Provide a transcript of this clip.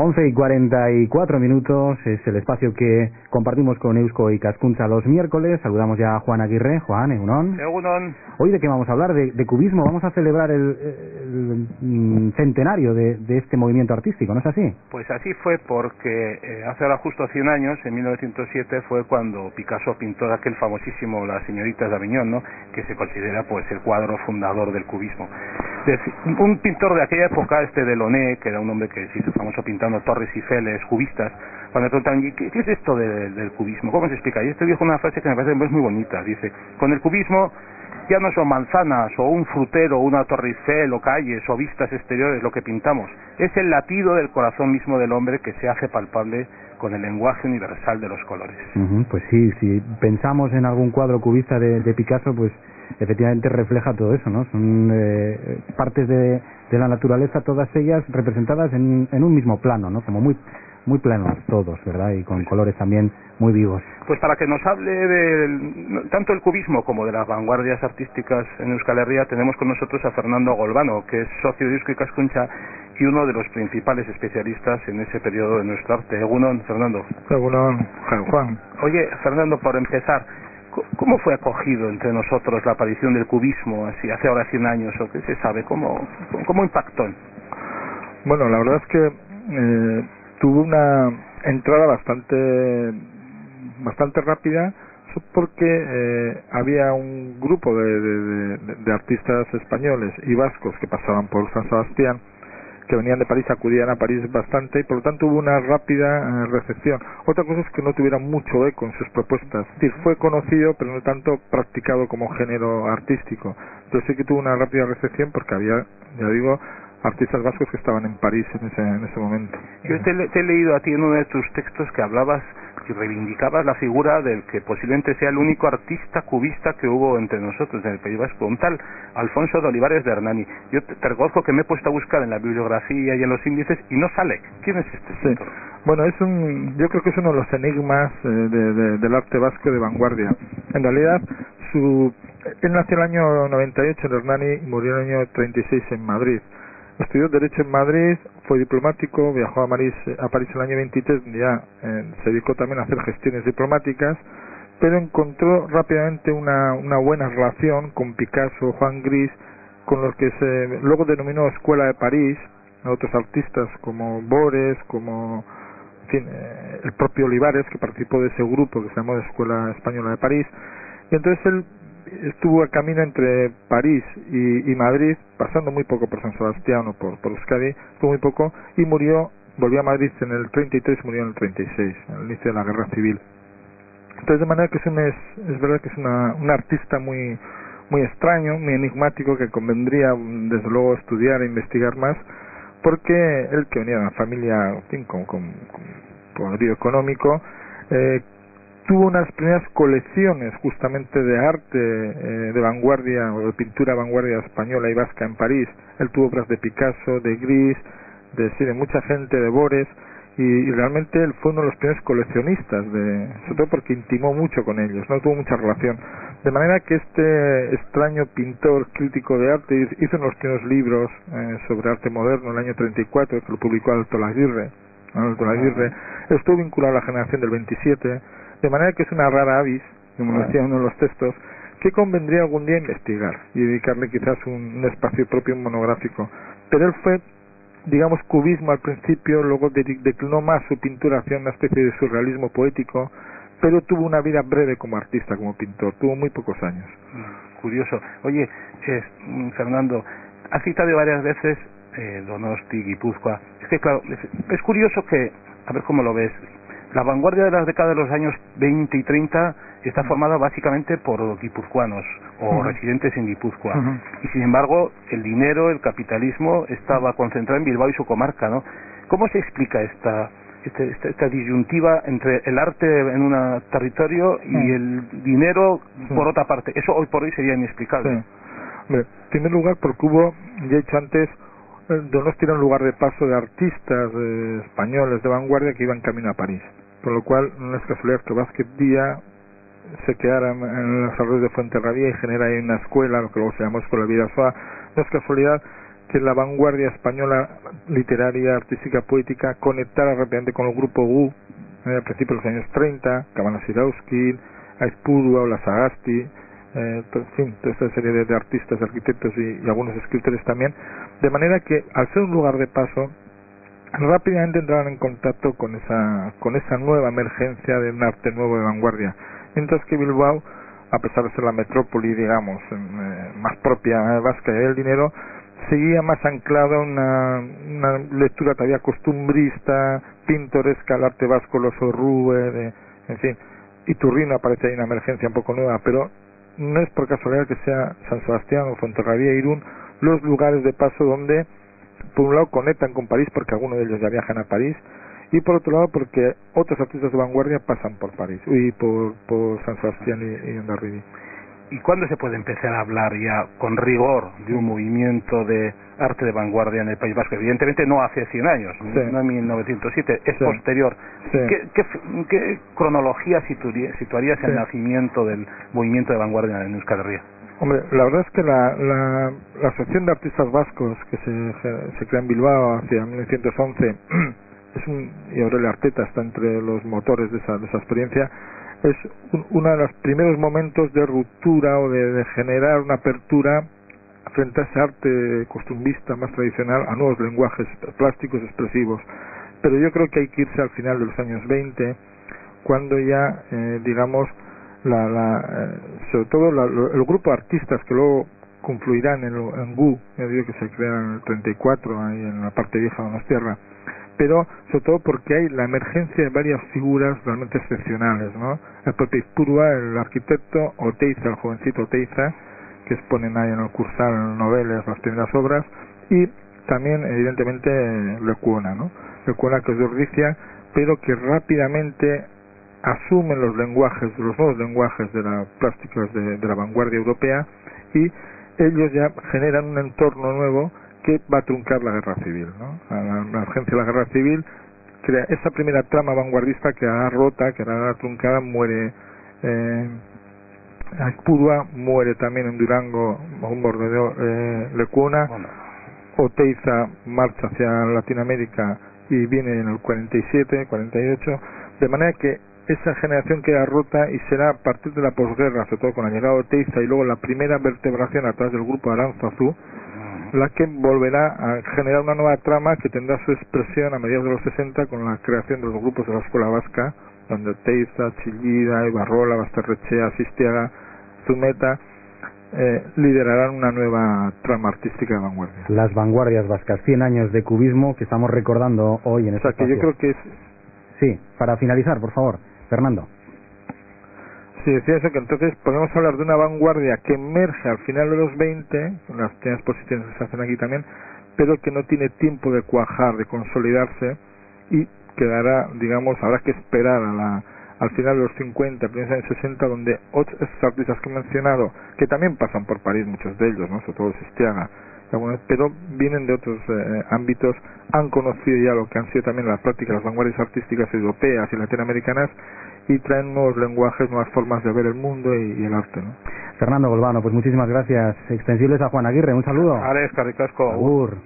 11:44 es el espacio que compartimos con Eusko Ikaskuntza los miércoles. Saludamos ya a Juan Aguirre. Juan, Egunon. Egunon. Hoy, ¿de qué vamos a hablar? De cubismo. Vamos a celebrar el centenario de este movimiento artístico, ¿no es así? Pues así fue, porque hace ahora justo 100 años, en 1907, fue cuando Picasso pintó aquel famosísimo Las señoritas de Aviñón, ¿no?, que se considera pues el cuadro fundador del cubismo. Un pintor de aquella época, Delaunay, que era un hombre que se hizo famoso pintando torres y feles cubistas, cuando le preguntan, ¿qué es esto del cubismo? ¿Cómo se explica? Y dijo una frase que me parece muy bonita. Dice, con el cubismo ya no son manzanas o un frutero, una torre Eiffel o calles o vistas exteriores lo que pintamos. Es el latido del corazón mismo del hombre que se hace palpable con el lenguaje universal de los colores. Pues sí, si pensamos en algún cuadro cubista de Picasso, pues efectivamente refleja todo eso, ¿no? Son partes de la naturaleza, todas ellas representadas en un mismo plano, ¿no? Como muy planos todos, ¿verdad? Y con colores también muy vivos. Pues para que nos hable tanto el cubismo como de las vanguardias artísticas en Euskal Herria, tenemos con nosotros a Fernando Golbano, que es socio de Eusko Ikaskuntza y uno de los principales especialistas en ese periodo de nuestro arte. Egunon, Fernando. Egunon, Juan. Oye, Fernando, por empezar, ¿cómo fue acogido entre nosotros la aparición del cubismo así hace ahora 100 años? ¿O qué se sabe? ¿Cómo impactó? Bueno, la verdad es que tuvo una entrada bastante rápida, porque había un grupo de artistas españoles y vascos que pasaban por San Sebastián, que venían de París, acudían a París bastante, y por lo tanto hubo una rápida recepción. Otra cosa es que no tuviera mucho eco en sus propuestas, es decir, fue conocido pero no tanto practicado como género artístico. Entonces sí que tuvo una rápida recepción porque había, ya digo, artistas vascos que estaban en París en ese momento. Yo te he leído a ti en uno de tus textos que hablabas y reivindicabas la figura del que posiblemente sea el único artista cubista que hubo entre nosotros en el País Vasco, un tal Alfonso de Olivares de Hernani. Yo te reconozco que me he puesto a buscar en la bibliografía y en los índices y no sale. ¿Quién es este pintor? Sí. Bueno, yo creo que es uno de los enigmas del arte vasco de vanguardia. En realidad, él nació en el año 98 en Hernani y murió en el año 36 en Madrid. Estudió Derecho en Madrid, fue diplomático, viajó a París en el año 23, donde ya se dedicó también a hacer gestiones diplomáticas, pero encontró rápidamente una buena relación con Picasso, Juan Gris, con los que se luego denominó Escuela de París, a otros artistas como Bores, como el propio Olivares, que participó de ese grupo que se llamó Escuela Española de París, y entonces él estuvo a camino entre París y Madrid, pasando muy poco por San Sebastián o por Euskadi, estuvo muy poco, y volvió a Madrid en el 33, murió en el 36, al inicio de la Guerra Civil. Entonces, de manera que es verdad que es un artista muy extraño, muy enigmático, que convendría desde luego estudiar e investigar más, porque él, que venía de una familia, en fin, con poderío económico, tuvo unas primeras colecciones justamente de arte de vanguardia o de pintura vanguardia española y vasca en París. Él tuvo obras de Picasso, de Gris, de mucha gente, de Bores, y realmente él fue uno de los primeros coleccionistas, sobre todo porque intimó mucho con ellos, no tuvo mucha relación. De manera que este extraño pintor crítico de arte hizo unos primeros libros sobre arte moderno en el año 34, que lo publicó Alto Laguirre. Estuvo vinculado a la generación del 27, de manera que es una rara avis, como decía uno de los textos, que convendría algún día investigar y dedicarle quizás un espacio propio, un monográfico. Pero él fue, digamos, cubismo al principio, luego declinó más su pintura hacia una especie de surrealismo poético, pero tuvo una vida breve como artista, como pintor, tuvo muy pocos años. Curioso. Oye, Fernando, has citado varias veces Donosti, Guipúzcoa. Es que claro, es curioso que, a ver cómo lo ves, la vanguardia de las décadas de los años 20 y 30 está formada básicamente por guipuzcoanos o residentes en Guipúzcoa. Y sin embargo, el dinero, el capitalismo estaba concentrado en Bilbao y su comarca, ¿no? ¿Cómo se explica esta disyuntiva entre el arte en un territorio y el dinero por otra parte? Eso hoy por hoy sería inexplicable. En primer lugar, porque hubo, ya he dicho antes, Donosti era un lugar de paso de artistas españoles de vanguardia que iban camino a París, por lo cual no es casualidad que Vázquez Díaz se quedara en los arroyos de Fuenterrabía y genera ahí una escuela, lo que luego se llamó Escuela Vidasoa. No es casualidad que la vanguardia española literaria, artística, poética conectara rápidamente con el grupo GU a principios de los años 30, Cabana Sirausky, Aizpurua o la Sagasti, en fin, toda esta serie de artistas, arquitectos y algunos escritores también, de manera que al ser un lugar de paso rápidamente entraban en contacto con esa nueva emergencia de un arte nuevo de vanguardia, mientras que Bilbao, a pesar de ser la metrópoli, digamos, más propia vasca y del dinero, seguía más anclado en una lectura todavía costumbrista, pintoresca, el arte vasco, los Orrue, en fin, Iturrino aparece ahí una emergencia un poco nueva, pero no es por casualidad que sea San Sebastián o Fuenterrabía e Irún los lugares de paso donde, por un lado, conectan con París, porque algunos de ellos ya viajan a París, y por otro lado, porque otros artistas de vanguardia pasan por París, y por San Sebastián y Hondarribia. ¿Y cuándo se puede empezar a hablar ya con rigor de un movimiento de arte de vanguardia en el País Vasco? Evidentemente no hace 100 años, sí, no en 1907, es sí, posterior. Sí. ¿Qué cronología situarías el nacimiento del movimiento de vanguardia en Euskal Herria? Hombre, la verdad es que la Asociación de Artistas Vascos que se crea en Bilbao hacia 1911 y Aurelio Arteta está entre los motores de esa experiencia. Es uno de los primeros momentos de ruptura o de generar una apertura frente a ese arte costumbrista más tradicional, a nuevos lenguajes plásticos expresivos. Pero yo creo que hay que irse al final de los años 20, cuando ya, digamos, sobre todo el grupo de artistas que luego confluirán en GU, ya digo que se crea en el 34, ahí en la parte vieja de Donostiarra, pero sobre todo porque hay la emergencia de varias figuras realmente excepcionales, ¿no? El propio Aizpurua, el arquitecto, Oteiza, el jovencito Oteiza, que exponen ahí en el Cursal, en el Noveles, las primeras obras, y también evidentemente Lecuona, ¿no? Lecuona, que es de Ordicia, pero que rápidamente asumen los nuevos lenguajes de las plásticas de la vanguardia europea, y ellos ya generan un entorno nuevo que va a truncar la guerra civil, ¿no? La emergencia de la guerra civil crea esa primera trama vanguardista que hará rota, que hará truncada, muere Aizpurua, muere también en Durango un mordedor Lecuona, Oteiza marcha hacia Latinoamérica y viene en el 47, 48, de manera que esa generación queda rota y será a partir de la posguerra, sobre todo con la llegada de Oteiza y luego la primera vertebración a través del grupo Aránzazu, la que volverá a generar una nueva trama que tendrá su expresión a mediados de los 60 con la creación de los grupos de la Escuela Vasca, donde Oteiza, Chillida, Ibarrola, Basterrechea, Sistiaga, Zumeta liderarán una nueva trama artística de vanguardia. Las vanguardias vascas, 100 años de cubismo que estamos recordando hoy en este espacio. Yo creo que es... Sí, para finalizar, por favor, Fernando. Sí, decía eso, que entonces podemos hablar de una vanguardia que emerge al final de los 20, con las primeras posiciones que se hacen aquí también, pero que no tiene tiempo de cuajar, de consolidarse, y quedará, digamos, habrá que esperar al final de los 50, primeros años 60, donde estos artistas que he mencionado, que también pasan por París, muchos de ellos, ¿no? Sobre todo Sistiaga, pero vienen de otros ámbitos, han conocido ya lo que han sido también las prácticas, las vanguardias artísticas europeas y latinoamericanas, y traen nuevos lenguajes, nuevas formas de ver el mundo y el arte, ¿no? Fernando Golbano, pues muchísimas gracias. Extensibles a Juan Aguirre, un saludo. Alex, Carricasco. Agur.